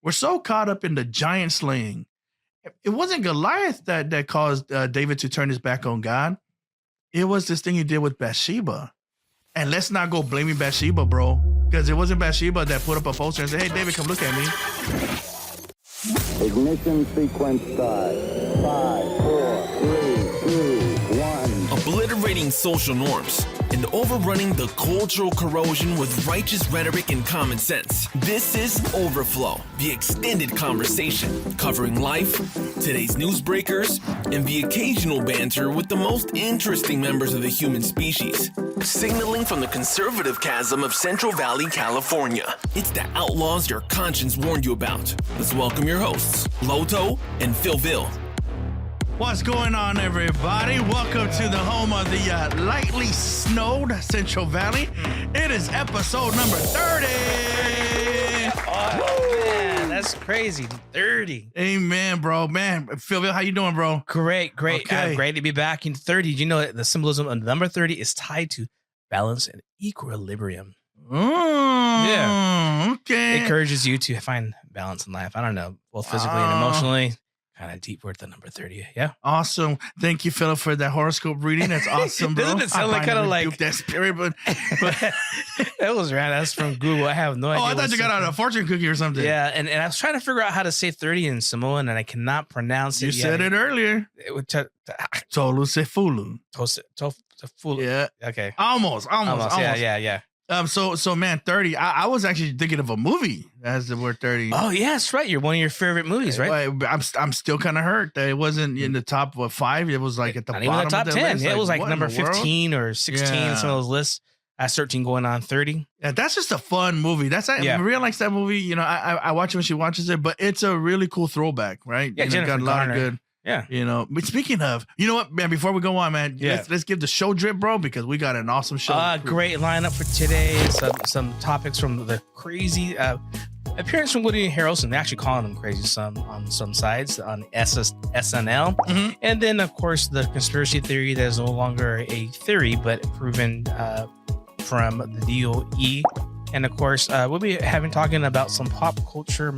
we're so caught up in the giant slaying. It wasn't Goliath that caused David to turn his back on God. It was this thing he did with Bathsheba. And let's not go blaming Bathsheba, bro, because it wasn't Bathsheba that put up a poster and said, hey, David, come look at me. Ignition sequence start. 5, 4, 3, 2, 1. Obliterating social norms and overrunning the cultural corrosion with righteous rhetoric and common sense. This is Overflow, the extended conversation covering life, today's newsbreakers, and the occasional banter with the most interesting members of the human species. Signaling from the conservative chasm of Central Valley, California. It's the outlaws your conscience warned you about. Let's welcome your hosts, Loto and PhillVill. What's going on, everybody? Welcome to the home of the lightly snowed Central Valley. It is episode number 30. Oh, man, that's crazy. 30. Amen, bro. Man, PhillVill, how you doing, bro? Great. Okay. Great to be back in 30. You know, the symbolism of number 30 is tied to balance and equilibrium. Yeah. Okay. It encourages you to find balance in life. I don't know, both physically and emotionally. Kind of deep word, the number 30. Yeah. Awesome. Thank you, Philip, for that horoscope reading. That's awesome, bro. Doesn't it sound like kind of like that spirit, but that was random. That's from Google. I have no idea. I thought you got out a fortune cookie or something. Yeah, and I was trying to figure out how to say 30 in Samoan, and I cannot pronounce it. You said it earlier. It would Tolu Sefulu. Tofulu. Yeah. Okay. Almost. Yeah. So man, 30. I was actually thinking of a movie as the word 30. Oh, yeah, that's right. You're one of your favorite movies, right? I'm still kind of hurt that it wasn't in the top 5. It was like at the Not bottom even the top of the 10. list. Yeah, it was like what number in the world? 15 or 16. Yeah. Some of those lists. That's 13 going on 30. Yeah, that's just a fun movie. Maria likes that movie. You know, I watch it when she watches it, but it's a really cool throwback, right? Yeah, you know, Jennifer got a lot Garner. of good. Yeah. You know, but speaking of, you know what, man, before we go on, man, let's give the show drip, bro, because we got an awesome show. Great lineup for today. Some topics from the crazy appearance from Woody Harrelson. They actually calling him crazy on some sides on SNL. Mm-hmm. And then, of course, the conspiracy theory that is no longer a theory, but proven from the DOE. And of course, we'll be talking about some pop culture.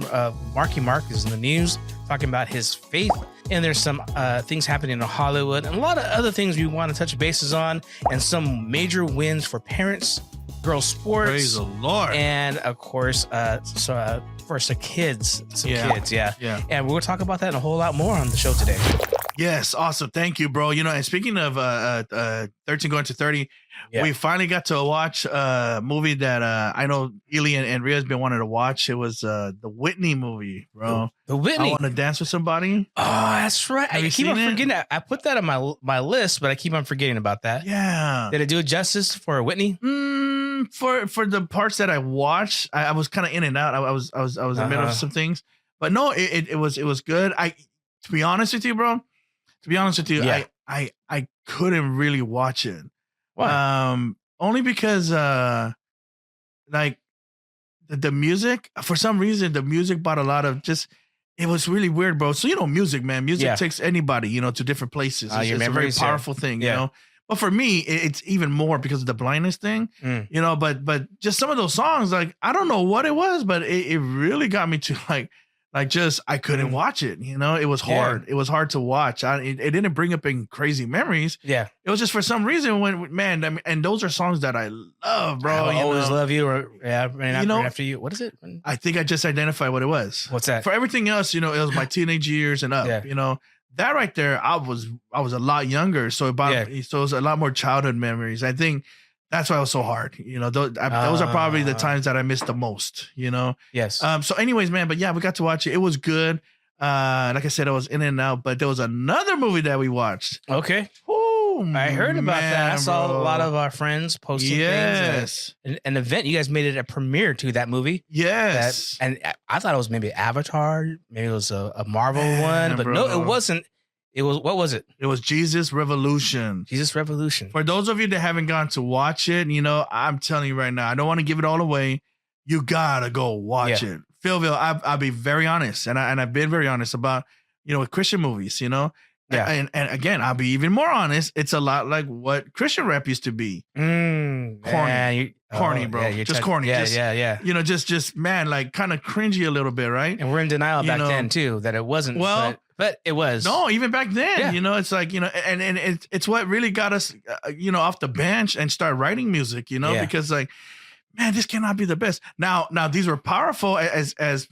Marky Mark is in the news, talking about his faith. And there's some things happening in Hollywood and a lot of other things we want to touch bases on, and some major wins for parents, girls sports. Praise the Lord. And of course, for some kids. Yeah. And we'll talk about that and a whole lot more on the show today. Yes, awesome. Thank you, bro. You know, and speaking of 13 going to 30, we finally got to watch a movie that I know Ely and Ria's been wanting to watch. It was the Whitney movie, bro. The Whitney. I Want to Dance with Somebody. Oh, that's right. I keep on forgetting that. I put that on my list, but I keep on forgetting about that. Yeah. Did it do it justice for Whitney? For the parts that I watched, I was kind of in and out. I was in the middle of some things, but no, it was good. To be honest with you, bro. I couldn't really watch it. Why? Only because like the music, for some reason, the music brought a lot of it was really weird, bro. So, you know, music takes anybody, you know, to different places. It's a very powerful thing, you know. But for me, it's even more because of the blindness thing, you know. But just some of those songs, like, I don't know what it was, but it really got me to I couldn't watch it. You know, it was hard. It was hard to watch. It didn't bring up any crazy memories. Yeah, it was just for some reason and those are songs that I love, bro. I always love you, or right after you. What is it? I think I just identified what it was. What's that? For everything else, you know, it was my teenage years and up. Yeah. You know, that right there, I was a lot younger, so it was a lot more childhood memories. I think that's why it was so hard. You know, those are probably the times that I missed the most, you know? Yes. So anyways, man, but yeah, we got to watch it. It was good. Like I said, I was in and out, but there was another movie that we watched. Okay. Ooh, I heard about that. I saw a lot of our friends posting things. An event. You guys made it a premiere to that movie. Yes. And I thought it was maybe Avatar. Maybe it was a Marvel one, but no, it wasn't. It was, what was it? It was Jesus Revolution. Jesus Revolution. For those of you that haven't gone to watch it, you know, I'm telling you right now, I don't want to give it all away. You gotta go watch it. PhillVill, I'll be very honest, and I've been very honest about, you know, with Christian movies, you know, Yeah. And again, I'll be even more honest. It's a lot like what Christian rap used to be. Corny, bro. Yeah, just corny. Yeah. You know, just man, like kind of cringy a little bit, right? And we're in denial back then too that it wasn't. Well, but it was. No, even back then, you know, it's like, you know, and it's what really got us, you know, off the bench and start writing music, you know, because like, man, this cannot be the best. Now these were powerful as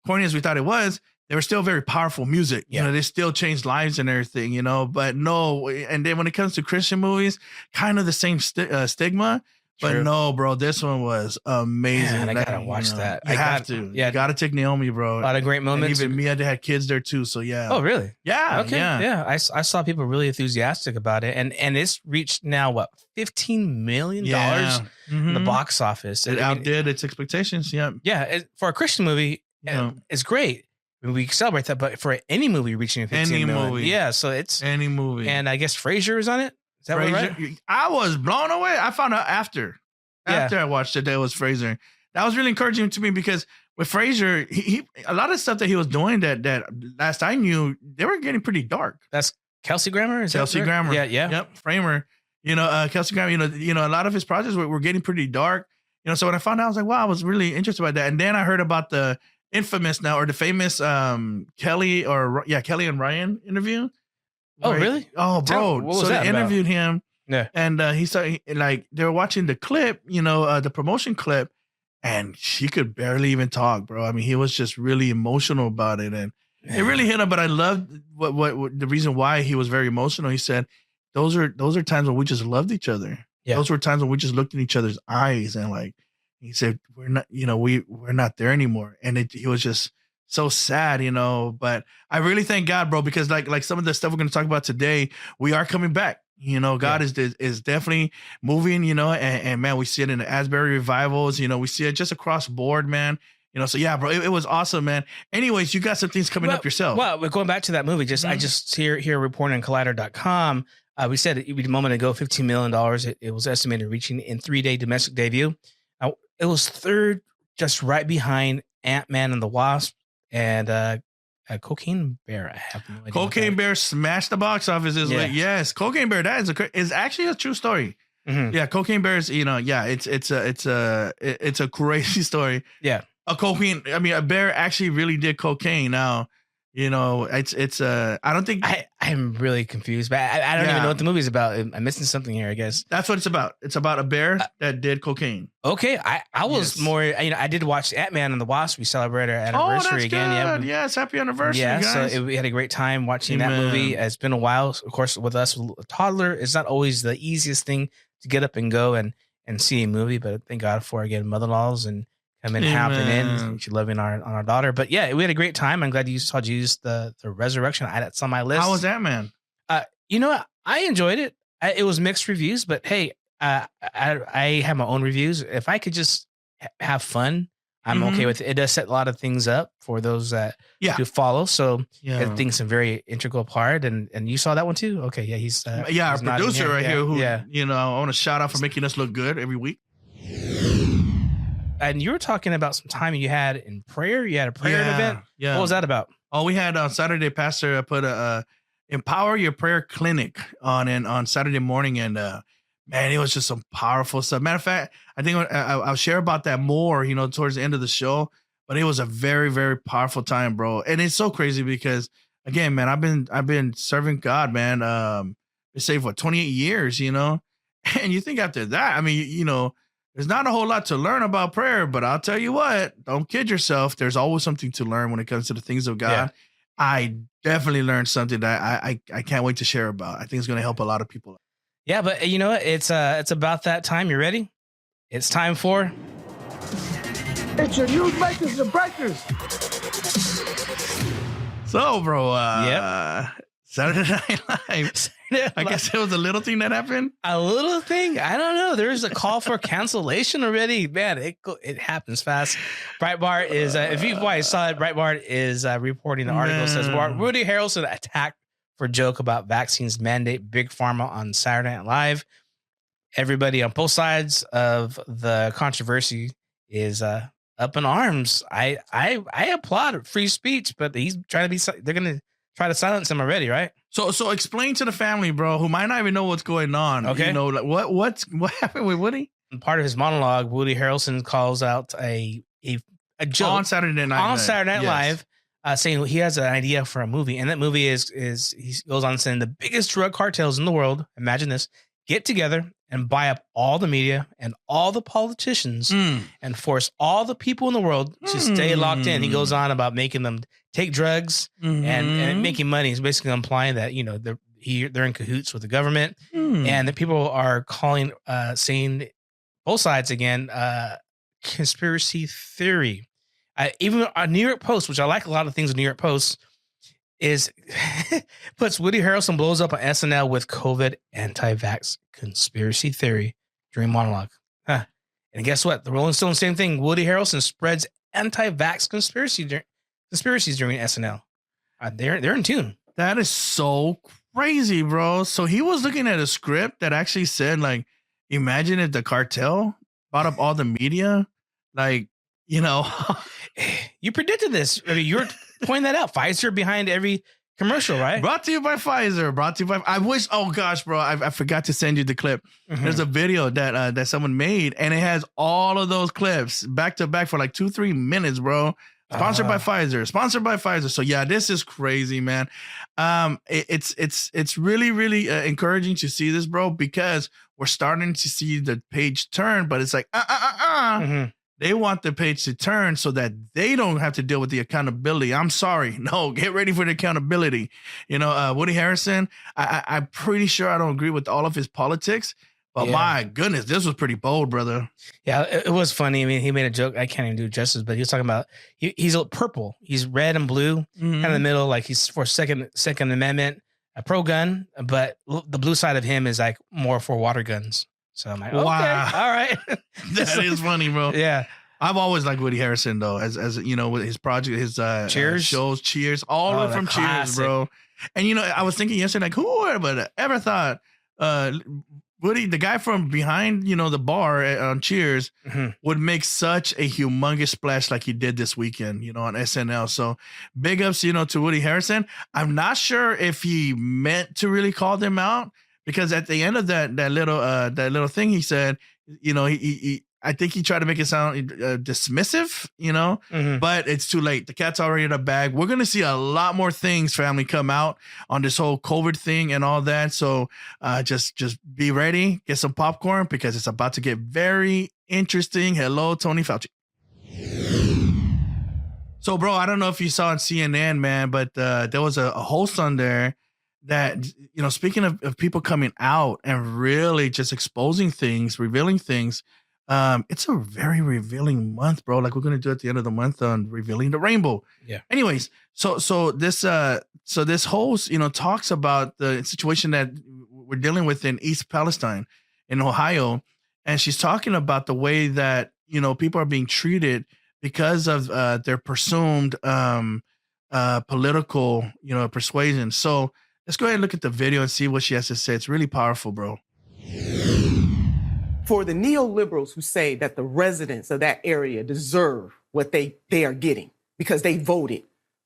corny as we thought it was. They were still very powerful music. You know, they still changed lives and everything, you know, but no. And then when it comes to Christian movies, kind of the same stigma. But True. No, bro, this one was amazing. Man, I gotta watch that. You have to. Yeah, you gotta take Naomi, bro. A lot of great moments. And even me, I had kids there too. So yeah. Oh, really? Yeah. Okay. Yeah. I saw people really enthusiastic about it, and it's reached now what $15 million in the box office. It outdid its expectations. Yeah. Yeah. For a Christian movie, it's great. We celebrate that, but for any movie reaching 15 million, yeah. So it's any movie, and I guess Frasier is on it. Is that right? I was blown away. I found out after I watched it that it was Frasier. That was really encouraging to me because with Frasier, he a lot of stuff that he was doing that last I knew, they were getting pretty dark. That's Kelsey Grammer. Is Kelsey that Grammer? Yeah. Yep. Framer. You know, Kelsey Grammer. You know, a lot of his projects were getting pretty dark. You know, so when I found out, I was like, wow, I was really interested by that. And then I heard about the infamous now, or the famous Kelly and Ryan interview. Oh, really? Oh, bro. So they interviewed him. Yeah. And he started, like, they were watching the clip, you know, the promotion clip, and she could barely even talk, bro. I mean, he was just really emotional about it. And it really hit him. But I loved what the reason why he was very emotional. He said, those are times when we just loved each other. Yeah. Those were times when we just looked in each other's eyes and like, he said, we're not, you know, we're not there anymore. And he was just so sad, you know, but I really thank God, bro, because like some of the stuff we're going to talk about today, we are coming back. You know, God is definitely moving, you know, and man, we see it in the Asbury revivals, you know, we see it just across board, man. You know, so yeah, bro, it was awesome, man. Anyways, you got some things coming up yourself. Well, we're going back to that movie. I just here reporting on Collider.com. We said a moment ago, $15 million. It was estimated reaching in 3-day domestic debut. It was third, just right behind Ant-Man and the Wasp and Cocaine Bear. I have no idea. Cocaine Bear smashed the box office. Yes, Cocaine Bear. That is actually a true story. Mm-hmm. Yeah, Cocaine Bears. You know, yeah, it's a crazy story. Yeah, a bear actually really did cocaine. Now, you know, it's I don't think I'm really confused, but I don't even know what the movie's about. I'm missing something here, I guess. That's what it's about. It's about a bear that did cocaine. Okay, I was more, you know, I did watch Ant-Man and the Wasp. We celebrated our anniversary again. Good. Yeah, it's happy anniversary, guys. So we had a great time watching that movie. It's been a while, of course, with us, with a toddler. It's not always the easiest thing to get up and go and see a movie, but thank God for again mother-in-laws and coming hopping in, she loving our daughter. But yeah, we had a great time. I'm glad you saw Jesus the Resurrection. That's on my list. How was that, man? You know, I enjoyed it. It was mixed reviews, but hey, I have my own reviews. If I could just have fun, I'm okay with it. It does set a lot of things up for those that to follow. So I think it's a very integral part. And you saw that one too? Okay, yeah, he's our producer right here who you know, I want to shout out for making us look good every week. And you were talking about some time you had in prayer. You had a prayer event. Yeah. What was that about? Oh, we had on Saturday, Pastor put a Empower Your Prayer Clinic on Saturday morning. And man, it was just some powerful stuff. Matter of fact, I think I'll share about that more, you know, towards the end of the show. But it was a very, very powerful time, bro. And it's so crazy because, again, man, I've been serving God, man. Been saved for 28 years, you know. And you think after that, I mean, you know, there's not a whole lot to learn about prayer, but I'll tell you what, don't kid yourself. There's always something to learn when it comes to the things of God. Yeah. I definitely learned something that I can't wait to share about. I think it's going to help a lot of people. Yeah, but you know what? It's about that time. You ready? It's time for... It's your news makers and breakers. So, bro, Saturday Night Live. I guess it was a little thing that happened. A little thing? I don't know. There's a call for cancellation already. Man, it happens fast. Breitbart is, if you guys saw it, Breitbart is reporting the article. It says, Woody Harrelson attacked for joke about vaccines mandate Big Pharma on Saturday Night Live. Everybody on both sides of the controversy is up in arms. I applaud free speech, but he's trying to be, they're going to try to silence him already, right? So explain to the family, bro, who might not even know what's going on. Okay. You know, like what happened with Woody? In part of his monologue, Woody Harrelson calls out a joke On Saturday Night Live, saying he has an idea for a movie, and that movie is he goes on saying the biggest drug cartels in the world. Imagine this: get together and buy up all the media and all the politicians and force all the people in the world to stay locked in. He goes on about making them take drugs and making money. He's basically implying that, you know, they're in cahoots with the government and that people are calling, saying both sides again, conspiracy theory. Even a New York Post, which I like a lot of things in New York Post, is puts Woody Harrelson blows up on SNL with COVID anti-vax conspiracy theory during monologue. Huh. And guess what? The Rolling Stones, same thing. Woody Harrelson spreads anti-vax conspiracies during SNL. They're in tune. That is so crazy, bro. So he was looking at a script that actually said, like, imagine if the cartel bought up all the media, like, you know. You predicted this. I mean, you're pointing that out. Pfizer behind every commercial, right? Brought to you by Pfizer. I wish. Oh gosh, bro, I forgot to send you the clip. There's a video that someone made, and it has all of those clips back to back for like 2-3 minutes, bro. Sponsored by Pfizer. So yeah, this is crazy, man. It's really encouraging to see this, bro, because we're starting to see the page turn, but it's like They want the page to turn so that they don't have to deal with the accountability. I'm sorry. No, get ready for the accountability. You know, Woody Harrelson, I'm pretty sure I don't agree with all of his politics, but my goodness, this was pretty bold, brother. Yeah, it was funny. I mean, he made a joke. I can't even do justice, but he was talking about, he's purple. He's red and blue, kind of in the middle, like he's for Second Amendment, a pro-gun, but the blue side of him is like more for water guns. So I'm like, okay, all right. That is funny, bro. Yeah. I've always liked Woody Harrelson, though, as you know, with his project, his Cheers shows, Cheers, all the way from Cheers, bro. And, you know, I was thinking yesterday, like, who would have ever thought Woody, the guy from behind, you know, the bar on Cheers, would make such a humongous splash like he did this weekend, you know, on SNL. So big ups, you know, to Woody Harrelson. I'm not sure if he meant to really call them out, because at the end of that little thing he said, you know, I think he tried to make it sound dismissive, you know, but it's too late. The cat's already in the bag. We're going to see a lot more things, family, come out on this whole COVID thing and all that. So just be ready, get some popcorn, because it's about to get very interesting. Hello, Tony Fauci. So, bro, I don't know if you saw on CNN, man, but there was a host on there that, you know, speaking of people coming out and really just exposing things, revealing things, it's a very revealing month, bro. Like we're going to do at the end of the month on revealing the rainbow. Yeah. Anyways, so this host, you know, talks about the situation that we're dealing with in East Palestine in Ohio. And she's talking about the way that, you know, people are being treated because of their presumed political, you know, persuasion. So let's go ahead and look at the video and see what she has to say. It's really powerful, bro. For the neoliberals who say that the residents of that area deserve what they are getting because they voted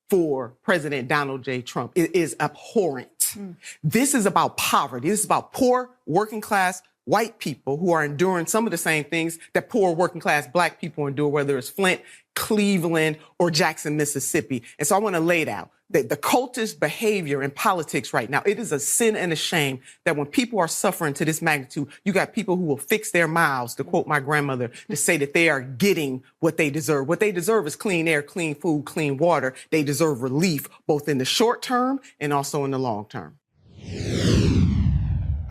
for President Donald J. Trump, it is abhorrent. This is about poverty. This is about poor working class white people who are enduring some of the same things that poor working class black people endure, whether it's Flint, Cleveland, or Jackson, Mississippi. And so I want to lay it out. The cultist behavior in politics right now, it is a sin and a shame that when people are suffering to this magnitude, you got people who will fix their mouths, to quote my grandmother, to say that they are getting what they deserve. What they deserve is clean air, clean food, clean water. They deserve relief, both in the short term and also in the long term.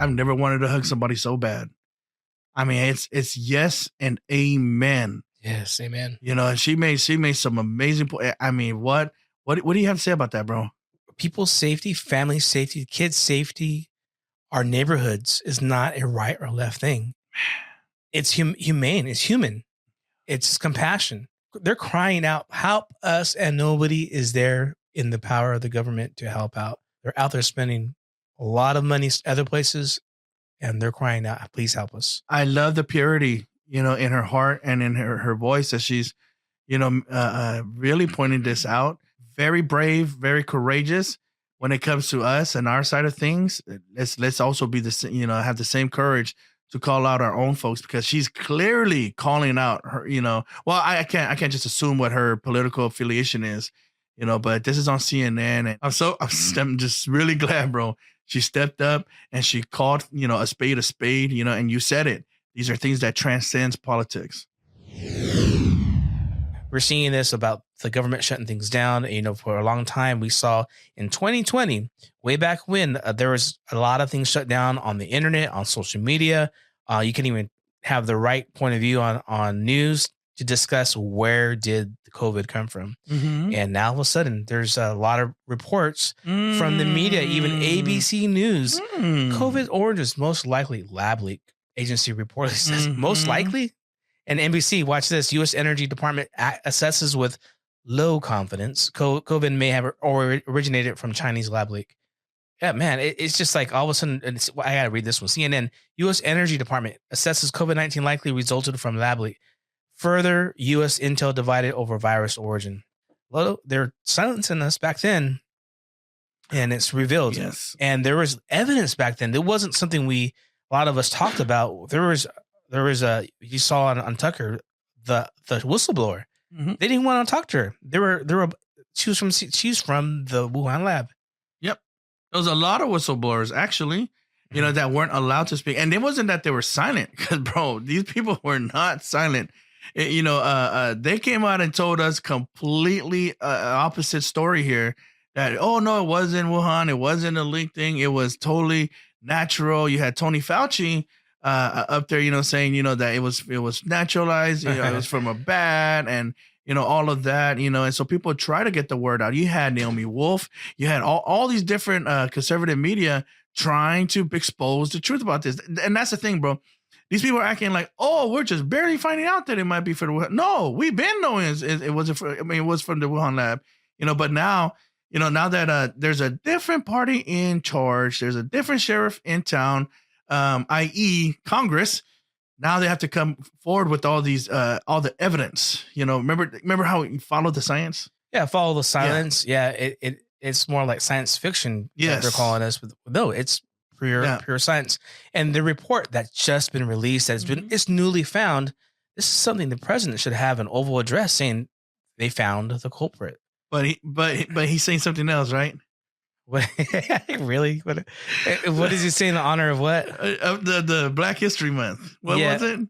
I've never wanted to hug somebody so bad. I mean, it's yes and amen. Yes, amen. You know, and she made some amazing I mean, what do you have to say about that, bro? People's safety, family safety, kids' safety, our neighborhoods is not a right or left thing. It's humane. It's human. It's compassion. They're crying out, help us, and nobody is there in the power of the government to help out. They're out there spending a lot of money other places, and they're crying out, please help us. I love the purity, you know, in her heart and in her voice as she's, you know, really pointing this out. Very brave, very courageous, when it comes to us and our side of things, let's also be have the same courage to call out our own folks, because she's clearly calling out her, well, I can't just assume what her political affiliation is, but this is on CNN, and I'm just really glad, bro. She stepped up and she called, a spade, and you said it. These are things that transcends politics. We're seeing this about the government shutting things down. For a long time, we saw in 2020, way back when, there was a lot of things shut down on the internet, on social media. You can even have the right point of view on news to discuss where did the COVID come from. Mm-hmm. And now all of a sudden, there's a lot of reports from the media, even ABC News. COVID origins most likely, lab leak agency reportedly says most likely. And NBC, watch this. U.S. Energy Department assesses with low confidence COVID may have originated from Chinese lab leak. Yeah, man, it's just like all of a sudden, I got to read this one. CNN, U.S. Energy Department assesses COVID-19 likely resulted from lab leak. Further, U.S. intel divided over virus origin. Loto, they're silencing us back then, and it's revealed. Yes. And there was evidence back then. There wasn't something a lot of us talked about. There was you saw on Tucker, the whistleblower. Mm-hmm. They didn't want to talk to her. She's from the Wuhan lab. Yep. There was a lot of whistleblowers actually, that weren't allowed to speak. And it wasn't that they were silent, because bro, these people were not silent. They came out and told us completely opposite story here, that, oh no, it wasn't Wuhan. It wasn't a leak thing. It was totally natural. You had Tony Fauci up there, saying, that it was naturalized, it was from a bat, and all of that, and so people try to get the word out. You had Naomi Wolf, you had all these different conservative media trying to expose the truth about this. And that's the thing, bro. These people are acting like, oh, we're just barely finding out that it might be for the Wuhan. No, we've been knowing it wasn't it was from the Wuhan lab, but now, now that there's a different party in charge, there's a different sheriff in town, i.e. Congress. Now they have to come forward with all the evidence. Remember how we followed the science? Yeah, follow the science. Yeah, it's more like science fiction. Yes, they're calling us. No, it's pure science. And the report that's just been released, it's newly found. This is something the president should have an Oval address saying they found the culprit. But he's saying something else, right? What really? What does he say in the honor of what? The Black History Month. What was it?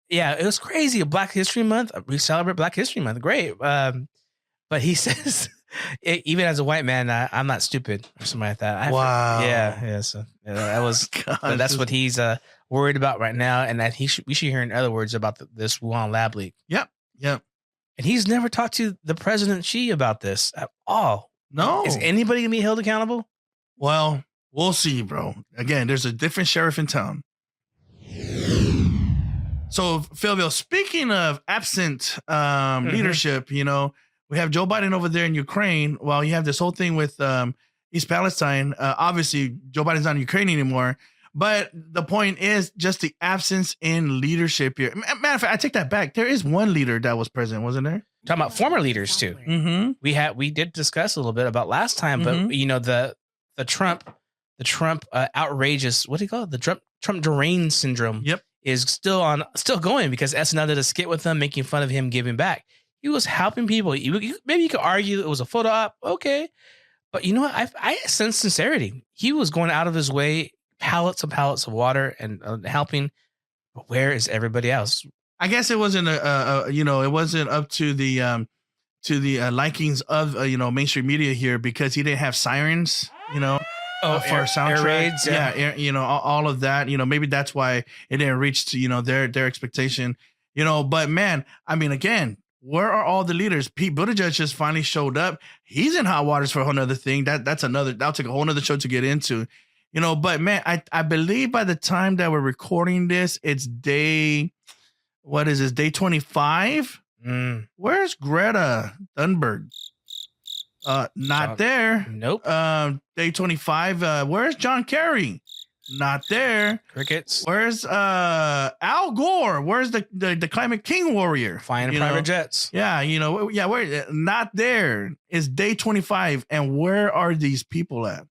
Yeah, it was crazy. Black History Month. We celebrate Black History Month. Great. But he says, even as a white man, I'm not stupid or something like that. Wow. Yeah. So that was. That's what he's worried about right now, and that we should hear in other words about this Wuhan lab leak. Yep. And he's never talked to the President Xi about this at all. No. Is anybody going to be held accountable? Well, we'll see, bro. Again, there's a different sheriff in town. So, PhillVill, speaking of absent leadership, we have Joe Biden over there in Ukraine, while you have this whole thing with East Palestine. Obviously, Joe Biden's not in Ukraine anymore. But the point is just the absence in leadership here. Matter of fact, I take that back. There is one leader that was president, wasn't there? Talking about former leaders too. Mm-hmm. We did discuss a little bit about last time, but the Trump outrageous, what do you call it? The Trump deranged syndrome. Yep. Is still going, because SNL did a skit with him making fun of him giving back. He was helping people. Maybe you could argue it was a photo op, okay, but you know what? I sense sincerity. He was going out of his way, pallets and pallets of water, and helping. But where is everybody else? I guess it wasn't it wasn't up to the likings of mainstream media here, because he didn't have sirens, for soundtrack. Raids, yeah, all of that. Maybe that's why it didn't reach to their expectation. But man, I mean, again, where are all the leaders? Pete Buttigieg just finally showed up. He's in hot waters for a whole nother thing. That'll take a whole nother show to get into. But man, I believe by the time that we're recording this, it's day 25? Where's Greta Thunberg? Not there. Nope. Day 25. Where's John Kerry? Not there. Crickets. Where's Al Gore? Where's the climate king warrior? Flying private jets. Yeah, where not there. It's day 25, and where are these people at?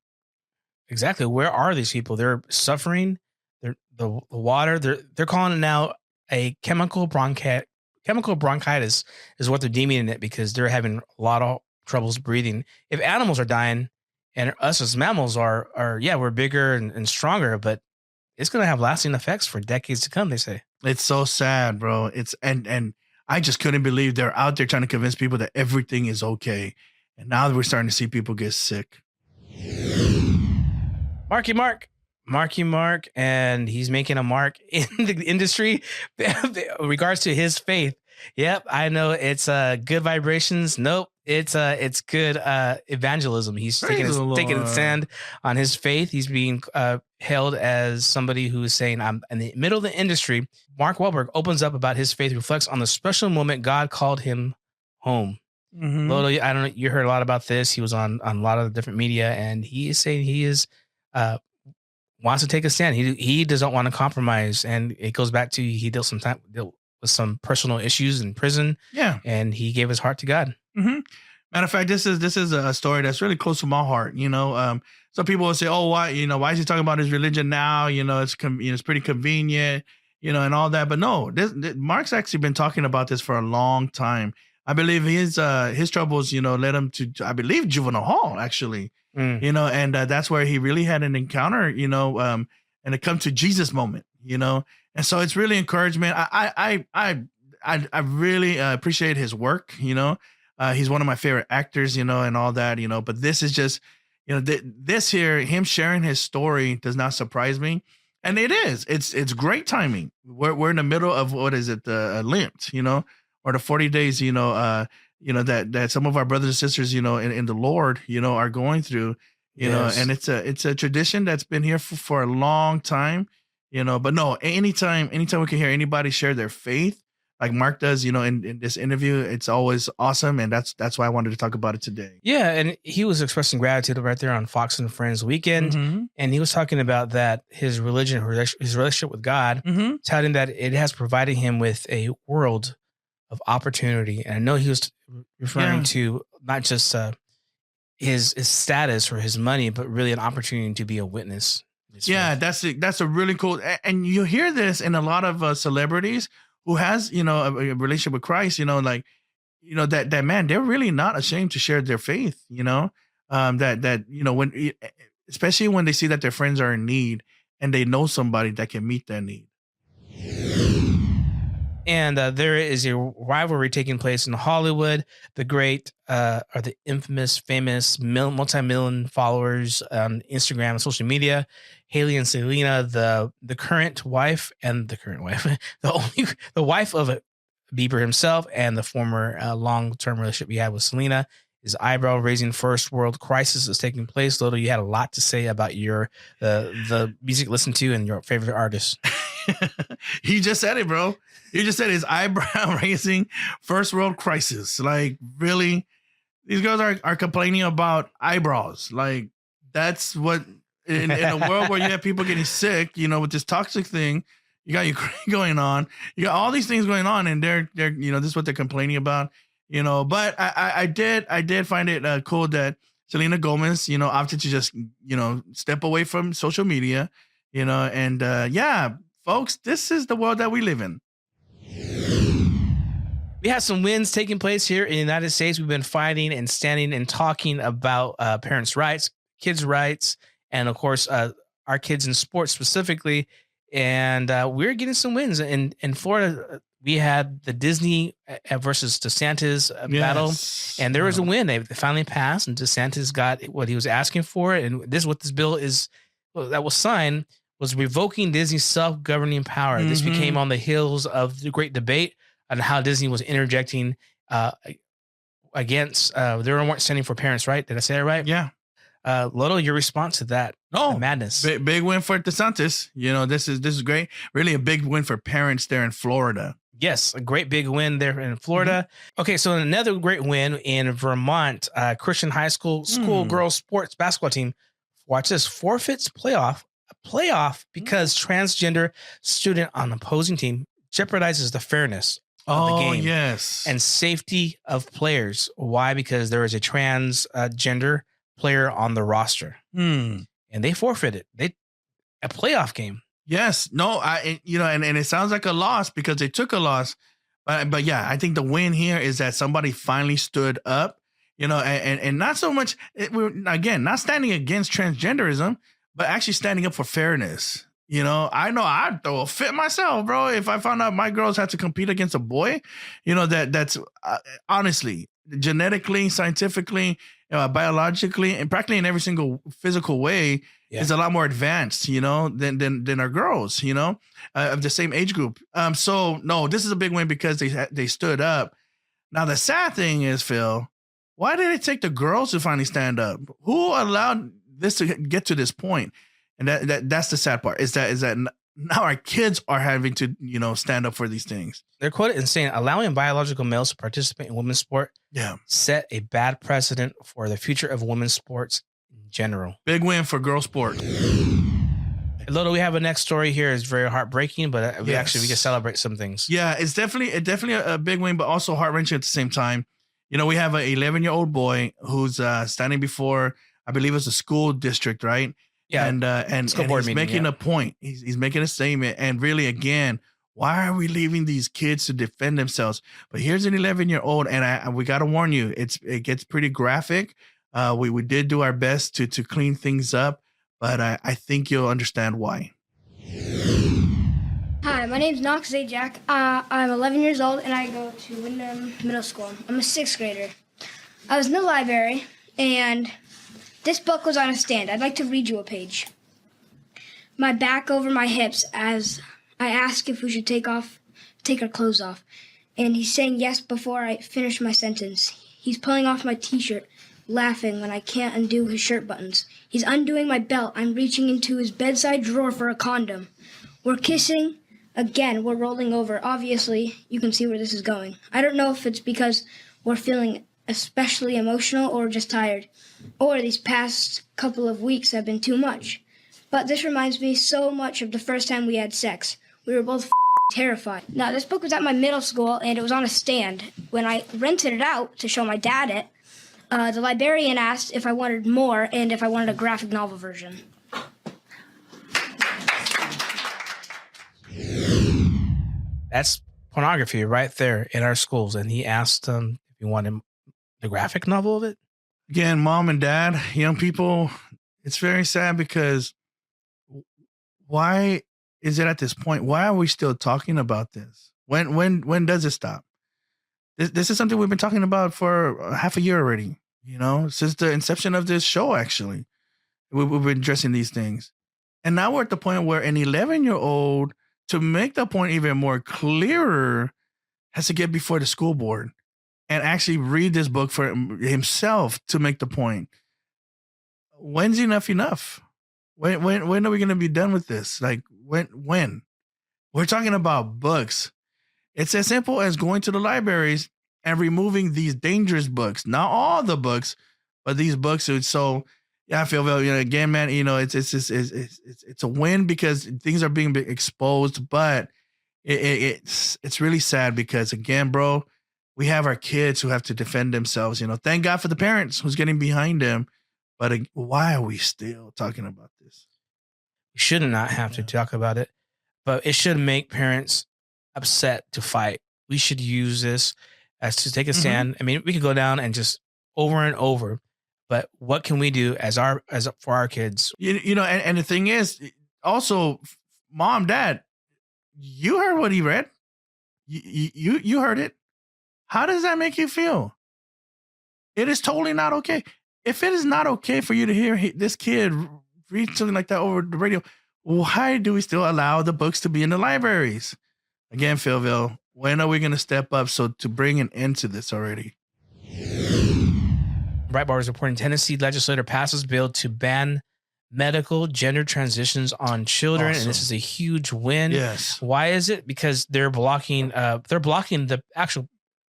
Exactly. Where are these people? They're suffering. They're the water. They're calling it now a chemical bronchitis is what they're deeming it, because they're having a lot of troubles breathing. If animals are dying, and us as mammals are we're bigger and stronger, but it's going to have lasting effects for decades to come, they say. It's so sad, bro. It's and I just couldn't believe they're out there trying to convince people that everything is okay. And now we're starting to see people get sick. Marky Mark, and he's making a mark in the industry in regards to his faith. Yep, I know it's good vibrations. Nope, it's good evangelism. He's taking a stand on his faith. He's being hailed as somebody who is saying, I'm in the middle of the industry. Mark Wahlberg opens up about his faith, reflects on the special moment God called him home. Mm-hmm. Loto, I don't know, you heard a lot about this. He was on a lot of the different media, and he is saying he is wants to take a stand. He doesn't want to compromise, and it goes back to he dealt with some personal issues in prison. Yeah, and he gave his heart to God. Mm-hmm. Matter of fact, this is a story that's really close to my heart. Some people will say, "Oh, why is he talking about his religion now? It's pretty convenient, and all that." But no, Mark's actually been talking about this for a long time. I believe his troubles, led him to, I believe, juvenile hall, actually. And that's where he really had an encounter, and a come to Jesus moment, and so it's really encouragement. I really appreciate his work. He's one of my favorite actors, and all that, but this is just, this here, him sharing his story does not surprise me. And it's great timing. We're in the middle of, what is it? The Lent, or the 40 days, that some of our brothers and sisters, in the Lord, are going through, Yes. And it's a tradition that's been here for a long time, but no, anytime we can hear anybody share their faith, like Mark does, in this interview, it's always awesome. And that's why I wanted to talk about it today. Yeah. And he was expressing gratitude right there on Fox and Friends weekend. Mm-hmm. And he was talking about that his religion, his relationship with God, mm-hmm. telling that it has provided him with a world of opportunity. And I know he was referring to not just his status or his money, but really an opportunity to be a witness. Yeah, that's a really cool. And you hear this in a lot of celebrities who has, a relationship with Christ, that man, they're really not ashamed to share their faith, when, especially when they see that their friends are in need and they know somebody that can meet that need. And there is a rivalry taking place in Hollywood. The great or the infamous, famous multi-million followers on Instagram and social media, Haley and Selena, the current wife and the current wife, the wife of Bieber himself, and the former long-term relationship he had with Selena. His eyebrow-raising first world crisis is taking place. Loto, you had a lot to say about the music you listen to and your favorite artist. He just said it, bro. You just said his eyebrow-raising first world crisis. Like, really? These girls are complaining about eyebrows. Like, that's what, in a world where you have people getting sick, with this toxic thing, you got Ukraine going on, you got all these things going on, and they're this is what they're complaining about, But I did find it cool that Selena Gomez, opted to just, step away from social media, and folks, this is the world that we live in. We have some wins taking place here in the United States. We've been fighting and standing and talking about parents' rights, kids' rights, and of course, our kids in sports specifically. And we're getting some wins. In Florida, we had the Disney versus DeSantis battle, and there was a win. They finally passed, and DeSantis got what he was asking for. And this, what this bill is that was signed, was revoking Disney's self-governing power. Mm-hmm. This became on the heels of the great debate on how Disney was interjecting against, they weren't standing for parents' right. Did I say that right? Yeah. Loto, your response to that madness. Big win for DeSantis. This is great. Really a big win for parents there in Florida. Yes, a great big win there in Florida. Mm-hmm. Okay, so another great win in Vermont. Christian high school girls sports basketball team, watch this, forfeits playoff playoff because transgender student on opposing team jeopardizes the fairness of the game yes. and safety of players. Why? Because there is a transgender player on the roster and they forfeited a playoff game. Yes. No, and it sounds like a loss because they took a loss. But yeah, I think the win here is that somebody finally stood up, and not so much, we're again, not standing against transgenderism, but actually standing up for fairness. I know I'd throw a fit myself, bro. If I found out my girls had to compete against a boy, that's honestly, genetically, scientifically, biologically, and practically in every single physical way is a lot more advanced, than our girls, of the same age group. So no, this is a big win because they stood up. Now the sad thing is, Phil, why did it take the girls to finally stand up? Who allowed this to get to this point? And that's the sad part is that now our kids are having to, stand up for these things. They're quoted in saying allowing biological males to participate in women's sport set a bad precedent for the future of women's sports in general. Big win for girl sport. Loto, we have a next story here. It's very heartbreaking, but we can celebrate some things. Yeah, it's definitely a big win, but also heart-wrenching at the same time. We have an 11-year-old boy who's standing before, I believe it's a school district, right? Yeah, and he's making a point. He's making a statement. And really, again, why are we leaving these kids to defend themselves? But here's an 11-year-old, and we got to warn you, it gets pretty graphic. We did do our best to clean things up, but I think you'll understand why. Hi, my name's Knox Zajac. I'm 11 years old, and I go to Wyndham Middle School. I'm a 6th grader. I was in the library, and this book was on a stand. I'd like to read you a page. My back over my hips as I ask if we should take our clothes off. And he's saying yes before I finish my sentence. He's pulling off my t-shirt, laughing when I can't undo his shirt buttons. He's undoing my belt. I'm reaching into his bedside drawer for a condom. We're kissing. Again, we're rolling over. Obviously, you can see where this is going. I don't know if it's because we're feeling especially emotional or just tired, or these past couple of weeks have been too much. But this reminds me so much of the first time we had sex. We were both terrified. Now, this book was at my middle school, and it was on a stand. When I rented it out to show my dad it, the librarian asked if I wanted more and if I wanted a graphic novel version. That's pornography right there in our schools. And he asked if he wanted the graphic novel of it. Again, mom and dad, young people, it's very sad because why is it at this point? Why are we still talking about this? When does it stop? This is something we've been talking about for half a year already, since the inception of this show, actually. We've been addressing these things. And now we're at the point where an 11-year-old, to make the point even more clearer, has to get before the school board and actually read this book for himself to make the point. When's enough? When are we going to be done with this? Like, when? We're talking about books. It's as simple as going to the libraries and removing these dangerous books. Not all the books, but these books. So, yeah, I feel, again, man, it's a win because things are being exposed, but it's really sad because, again, bro, we have our kids who have to defend themselves. Thank God for the parents who's getting behind them. But why are we still talking about this? We should not have to talk about it, but it should make parents upset to fight. We should use this as to take a stand. I mean, we could go down and just over and over, but what can we do for our kids? And the thing is, also, mom, dad, you heard what he read. You heard it. How does that make you feel? It is totally not okay. If it is not okay for you to hear this kid read something like that over the radio, why do we still allow the books to be in the libraries? Again, PhillVill, when are we going to step up to bring an end to this already? Breitbart is reporting Tennessee legislator passes bill to ban medical gender transitions on children. Awesome. And this is a huge win. Yes. Why is it? Because they're blocking the actual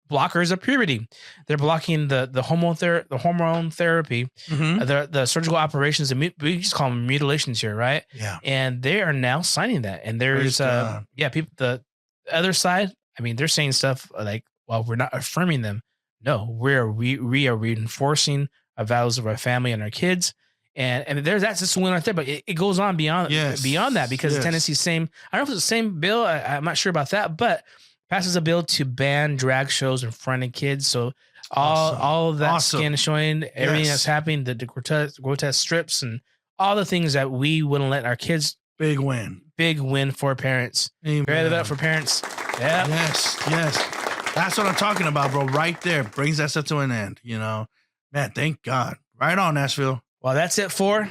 blockers of puberty. They're blocking the hormone therapy, the surgical operations, and we just call them mutilations here, right? Yeah. And they are now signing that. And there's people, the other side, I mean, they're saying stuff like, well, we're not affirming them. No, we are reinforcing our values of our family and our kids. And there's that's just one right there, but it goes on beyond that, because Tennessee's same, I don't know if it's the same bill, I'm not sure about that, but passes a bill to ban drag shows in front of kids. So all of that skin showing, everything that's happening, the grotesque strips and all the things that we wouldn't let our kids. Big win for parents. Amen. Great that for parents. Yeah. Yes. That's what I'm talking about, bro. Right there. Brings that stuff to an end, you know. Man, thank God. Right on, Nashville. Well, that's it for...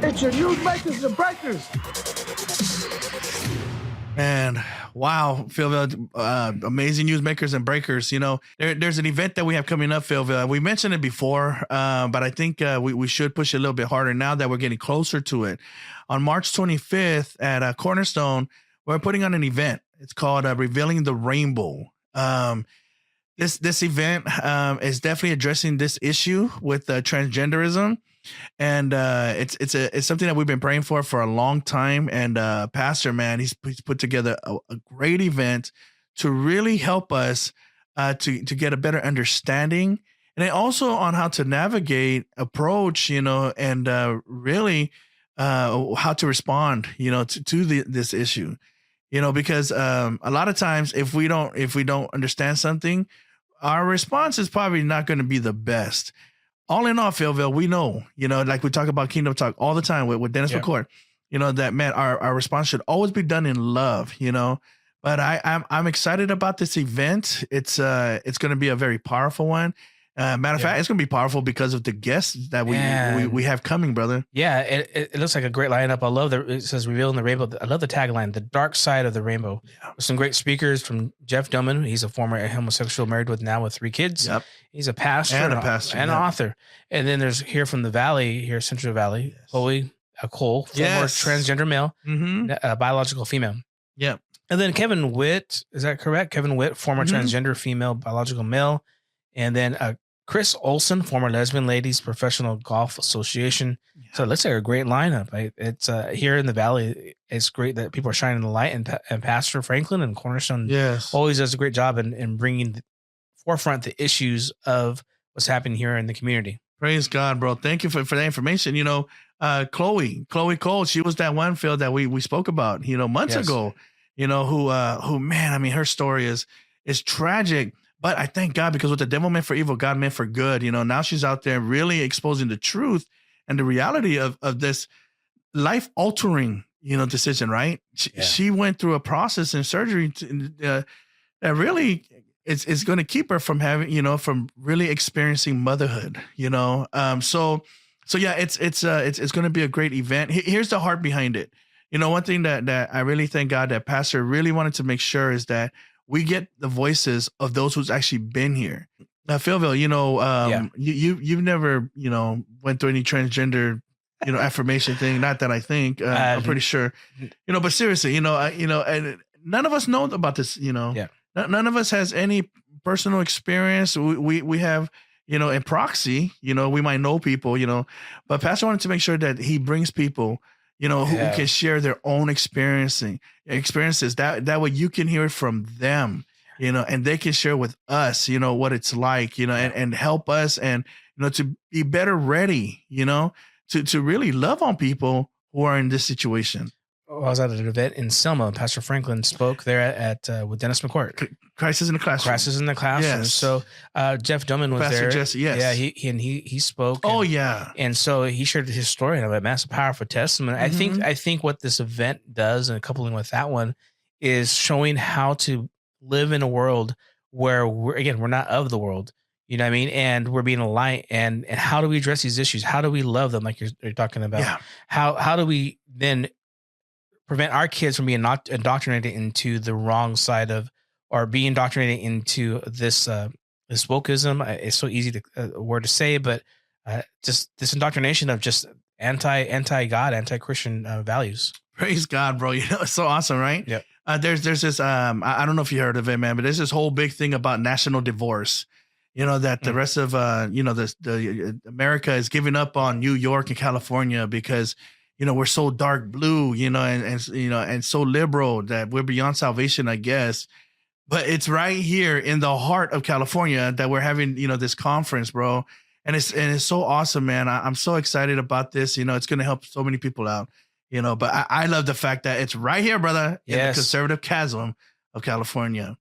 It's your news makers and breakers. Man, wow, PhillVill, amazing newsmakers and breakers. You know, there's an event that we have coming up, PhillVill. We mentioned it before, but I think we should push it a little bit harder now that we're getting closer to it. On March 25th at Cornerstone, we're putting on an event. It's called Revealing the Rainbow. This event is definitely addressing this issue with transgenderism. And it's something that we've been praying for a long time. And Pastor, man, he's put together a great event to really help us to get a better understanding, and then also on how to navigate, approach, you know, and really how to respond, you know, to this issue, you know, because a lot of times if we don't understand something, our response is probably not going to be the best. All in all, PhillVill, we know, you know, like we talk about Kingdom Talk all the time with Dennis McCord, you know, that, man, our response should always be done in love, you know. But I'm excited about this event. It's going to be a very powerful one. Matter of fact, it's going to be powerful because of the guests that we have coming, brother. Yeah, it looks like a great lineup. I love it says Revealing the Rainbow. I love the tagline, the dark side of the rainbow. Yeah. Some great speakers from Jeff Dillman. He's a former homosexual married with 3 kids. Yep. He's a pastor and an author. And then there's here from the Valley, here Central Valley, Chloe Cole, former transgender male, biological female. Yep. And then Kevin Witt, is that correct? Kevin Witt, former transgender female, biological male. And then Chris Olson, former Lesbian Ladies Professional Golf Association. Yeah. So it looks like a great lineup. It's here in the Valley. It's great that people are shining the light, and Pastor Franklin and Cornerstone always does a great job in bringing the forefront the issues of what's happening here in the community. Praise God, bro. Thank you for that information. You know, Chloe Cole, she was that one, Phil, that we spoke about, you know, months ago, you know, who, man, I mean, her story is tragic. But I thank God, because what the devil meant for evil, God meant for good. You know, now she's out there really exposing the truth and the reality of this life-altering, you know, decision, right? She went through a process in surgery that really is going to keep her from having, you know, from really experiencing motherhood, you know? So yeah, it's going to be a great event. Here's the heart behind it. You know, one thing that I really thank God that Pastor really wanted to make sure is that we get the voices of those who's actually been here. Now, PhillVill, you know, you've never, you know, went through any transgender, you know, affirmation thing. Not that I think, I'm pretty sure, you know, but seriously, you know, and none of us know about this, you know, none of us has any personal experience. We have, you know, in proxy, you know, we might know people, you know, but Pastor wanted to make sure that he brings people, you know, who can share their own experiences. That way you can hear it from them, you know, and they can share with us, you know, what it's like, you know, and help us, and, you know, to be better ready, you know, to really love on people who are in this situation. I was at an event in Selma. Pastor Franklin spoke there at with Dennis McCord. Crisis in the Classroom. Crisis in the Classroom. Yes. So Jeff Dillman was Pastor there. Jesse, yes. Yeah, he spoke. And so he shared his story, and a massive, powerful testament. I think what this event does, and coupling with that one, is showing how to live in a world where we're not of the world. You know what I mean? And we're being a light. And how do we address these issues? How do we love them, like you're talking about? Yeah. How do we then prevent our kids from being not indoctrinated into the wrong side of, or being indoctrinated into this wokeism? It's so easy a word to say, but just this indoctrination of just anti-God, anti-Christian values. Praise God, bro. You know, it's so awesome, right? Yep. There's this I don't know if you heard of it, man, but there's this whole big thing about national divorce. That the rest of the America is giving up on New York and California because we're so dark blue, and so liberal that we're beyond salvation, I guess. But it's right here in the heart of California that we're having this conference, bro. And it's so awesome, man. I'm so excited about this. It's going to help so many people out. But I love the fact that it's right here, brother, in the conservative chasm of California.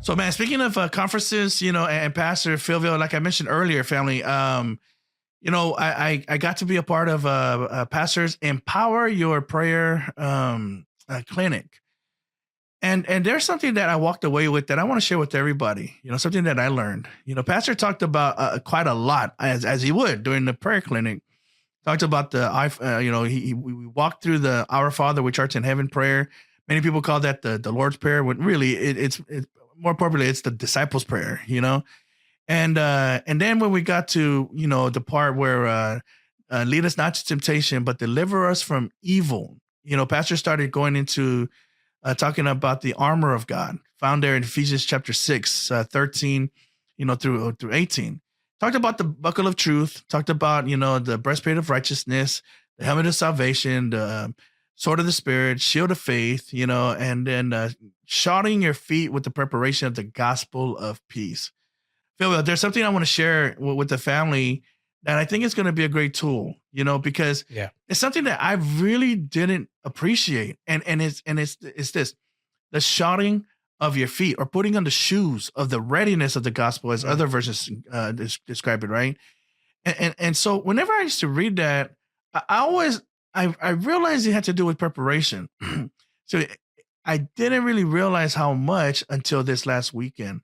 So, man, speaking of conferences, and Pastor PhillVill, like I mentioned earlier, family, I got to be a part of Pastor's Empower Your Prayer clinic. And there's something that I walked away with that I want to share with everybody, something that I learned. Pastor talked about quite a lot, as he would during the prayer clinic. Talked about we walked through the Our Father which art in heaven prayer. Many people call that the Lord's Prayer, when really it's more appropriately, it's the disciples' prayer, And then when we got to, the part where lead us not to temptation, but deliver us from evil, Pastor started going into talking about the armor of God found there in Ephesians chapter 6, 13, through 18. Talked about the buckle of truth, talked about, the breastplate of righteousness, the helmet of salvation, the sword of the spirit, shield of faith, and then shodding your feet with the preparation of the gospel of peace. Phil, there's something I want to share with the family that I think is going to be a great tool, because it's something that I really didn't appreciate. And it's this, the shodding of your feet, or putting on the shoes of the readiness of the gospel, as other versions describe it, right? And so whenever I used to read that, I realized it had to do with preparation. So I didn't really realize how much until this last weekend.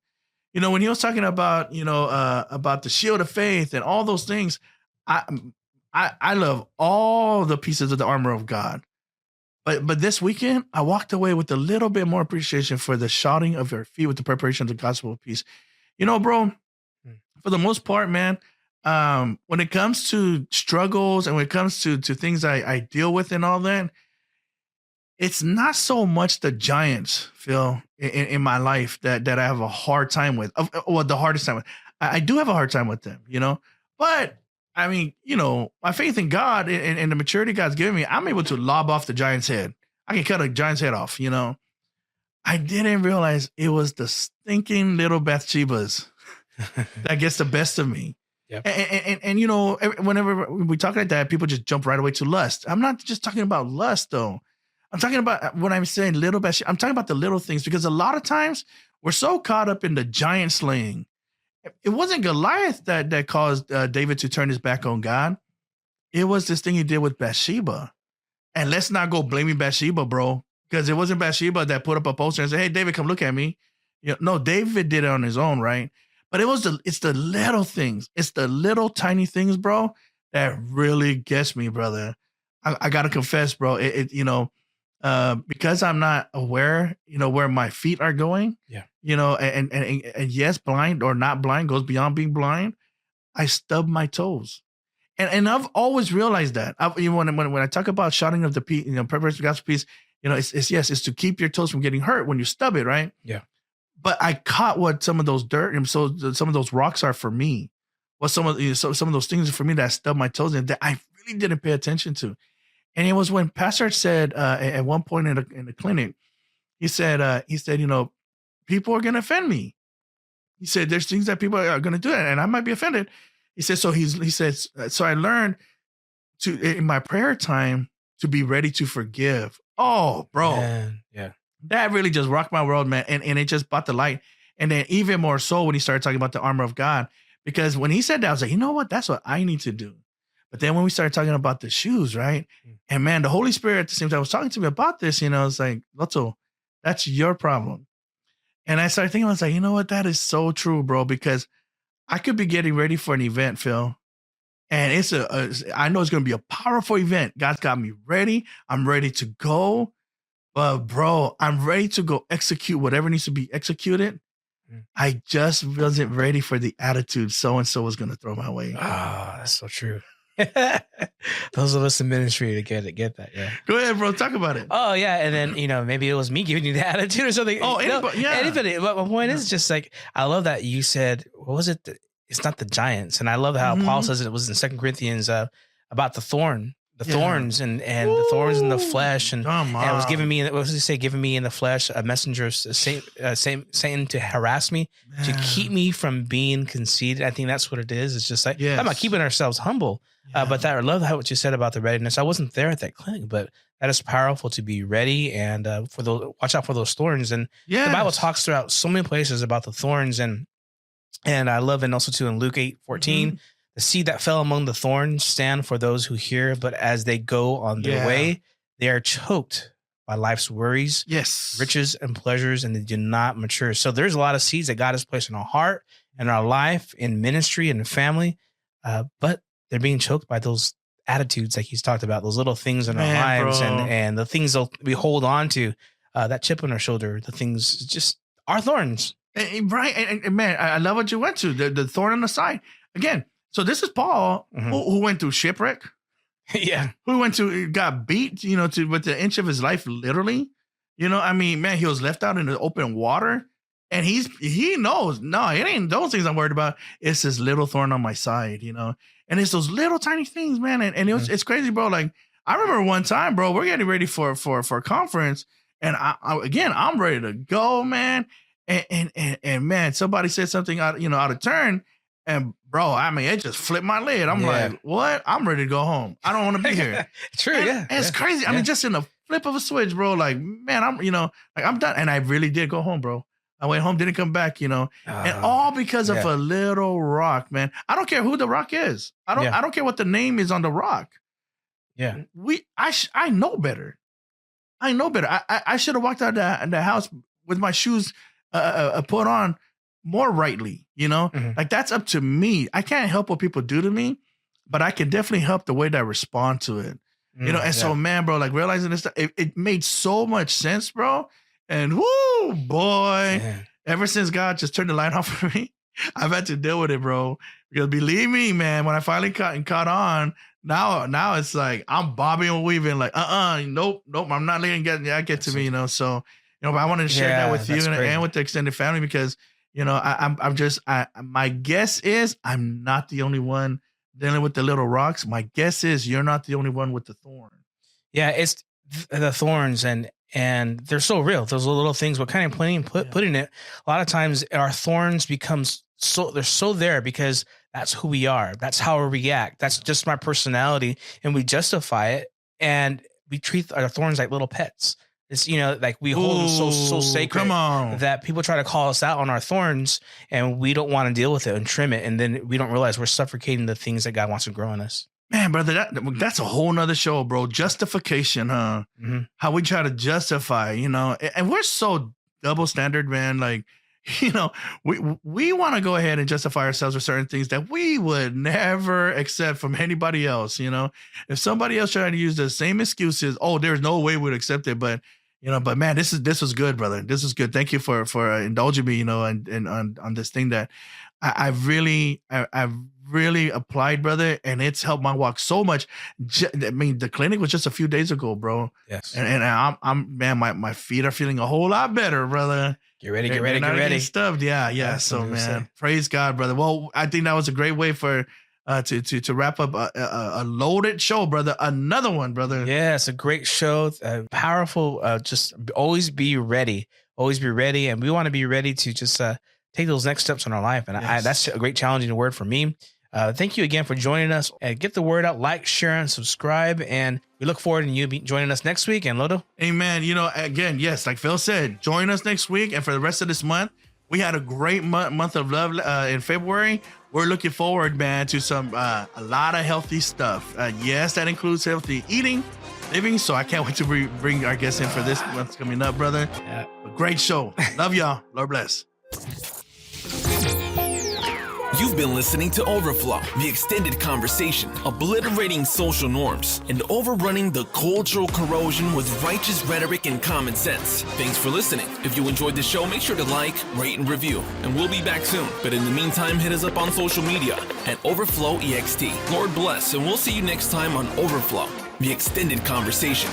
When he was talking about, about the shield of faith and all those things, I love all the pieces of the armor of God. But this weekend, I walked away with a little bit more appreciation for the shodding of your feet with the preparation of the gospel of peace. Bro, for the most part, man, when it comes to struggles and when it comes to things I deal with and all that, it's not so much the giants, Phil, in my life that I have a hard time with. Well, the hardest time with. I do have a hard time with them, But I mean, my faith in God and the maturity God's given me, I'm able to lob off the giant's head. I can cut a giant's head off, I didn't realize it was the stinking little Bathshebas that gets the best of me. Yep. And whenever we talk like that, people just jump right away to lust. I'm not just talking about lust, though. I'm talking about, when I'm saying little Bathsheba, I'm talking about the little things, because a lot of times we're so caught up in the giant slaying. It wasn't Goliath that caused David to turn his back on God. It was this thing he did with Bathsheba. And let's not go blaming Bathsheba, bro, because it wasn't Bathsheba that put up a poster and said, "Hey, David, come look at me." No, David did it on his own, right? But it's the little things. It's the little tiny things, bro, that really gets me, brother. I got to confess, bro, because I'm not aware, where my feet are going. Yeah. And yes, blind or not blind goes beyond being blind. I stub my toes. And I've always realized that. When I talk about shodding of the feet, preparation for gospel peace, it's to keep your toes from getting hurt when you stub it, right? Yeah. But I caught what some of those dirt and some of those rocks are for me. What some of those things are for me that I stub my toes in that I really didn't pay attention to. And it was when Pastor said at one point in the clinic, he said, people are going to offend me. He said, there's things that people are going to do, and I might be offended. He said, so I learned in my prayer time to be ready to forgive. Oh, bro. Man, yeah. That really just rocked my world, man. And it just brought the light. And then even more so when he started talking about the armor of God, because when he said that, I was like, you know what? That's what I need to do. But then when we started talking about the shoes, right? And man, the Holy Spirit at the same time was talking to me about this, it's like, Loto, that's your problem. And I started thinking, I was like, you know what? That is so true, bro, because I could be getting ready for an event, Phil. And I know it's going to be a powerful event. God's got me ready. I'm ready to go. But bro, I'm ready to go execute whatever needs to be executed. I just wasn't ready for the attitude so-and-so was going to throw my way. Ah, that's so true. Those of us in ministry to get that. Yeah. Go ahead, bro. Talk about it. Oh yeah, and then maybe it was me giving you the attitude or something. Oh, anybody, yeah. Anybody. But my point is just like I love that you said, what was it? It's not the giants, and I love how Paul says it was in 2 Corinthians about the thorn. Thorns and the thorns in the flesh, and it was giving me. What does he say? Giving me in the flesh a messenger of Satan to harass me, to keep me from being conceited. I think that's what it is. It's just like I'm about keeping ourselves humble. But I love what you said about the readiness. I wasn't there at that clinic, but that is powerful to be ready and watch out for those thorns. And the Bible talks throughout so many places about the thorns, and I love it also too in Luke 8:14. The seed that fell among the thorns stand for those who hear, but as they go on their way, they are choked by life's worries, riches, and pleasures, and they do not mature. So there's a lot of seeds that God has placed in our heart and our life, in ministry and in family, but they're being choked by those attitudes like he's talked about, those little things in our lives and the things that we hold on to, that chip on our shoulder, the things just are thorns. Right. And man, I love what you went to, the thorn on the side. Again, so this is Paul who went through shipwreck. Who got beat, with the inch of his life, literally. I mean, man, he was left out in the open water. And he knows, no, it ain't those things I'm worried about. It's this little thorn on my side, And it's those little tiny things, man. And it's crazy, bro. Like, I remember one time, bro, we're getting ready for a conference. And I'm ready to go, man. And man, somebody said something out of turn. And bro, I mean, it just flipped my lid. I'm like, what? I'm ready to go home. I don't want to be here. True, and it's crazy. I mean, just in the flip of a switch, bro. Like, man, I'm done. And I really did go home, bro. I went home, didn't come back, and all because of a little rock, man. I don't care who the rock is. I don't care what the name is on the rock. Yeah, I know better. I know better. I should have walked out of the house with my shoes put on more rightly, like that's up to me. I can't help what people do to me, but I can definitely help the way that I respond to it, And so, man, bro, like realizing this stuff, it made so much sense, bro. And whoo, boy, ever since God just turned the light off for me, I've had to deal with it, bro. Because believe me, man, when I finally caught on, now it's like I'm bobbing and weaving, like nope, I'm not letting it get to me, So, but I wanted to share that with you and with the extended family because. My guess is I'm not the only one dealing with the little rocks. My guess is you're not the only one with the thorn. Yeah, it's the thorns and they're so real. Those little things, what kind of putting it, a lot of times our thorns becomes they're so there because that's who we are. That's how we react. That's just my personality. And we justify it and we treat our thorns like little pets. It's, like we hold them so sacred that people try to call us out on our thorns and we don't want to deal with it and trim it. And then we don't realize we're suffocating the things that God wants to grow in us. Man, brother, that's a whole nother show, bro. Justification, huh? How we try to justify, and we're so double standard, man. Like, we want to go ahead and justify ourselves with certain things that we would never accept from anybody else. If somebody else tried to use the same excuses, there's no way we'd accept it. But man, this was good, brother. This is good. Thank you for indulging me, and on this thing that I've really applied, brother, and it's helped my walk so much. I mean, the clinic was just a few days ago, bro. Yes. And I'm man, my feet are feeling a whole lot better, brother. Get ready. Stuffed. Yeah. So, man, praise God, brother. Well, I think that was a great way for to wrap up a loaded show, brother. Another one, brother. Yeah, it's a great show. Powerful. Just always be ready. Always be ready. And we want to be ready to just take those next steps in our life. And that's a great challenging word for me. Thank you again for joining us. And get the word out, like, share, and subscribe. And we look forward to you joining us next week. And Loto? Amen. Again, yes, like Phil said, join us next week. And for the rest of this month, we had a great month of love in February. We're looking forward, man, to a lot of healthy stuff. Yes, that includes healthy eating, living. So I can't wait to bring our guests in for this month's coming up, brother. Yeah. A great show. Love y'all. Lord bless. You've been listening to Overflow, the extended conversation, obliterating social norms, and overrunning the cultural corrosion with righteous rhetoric and common sense. Thanks for listening. If you enjoyed the show, make sure to like, rate, and review. And we'll be back soon. But in the meantime, hit us up on social media at Overflow EXT. Lord bless, and we'll see you next time on Overflow, the extended conversation.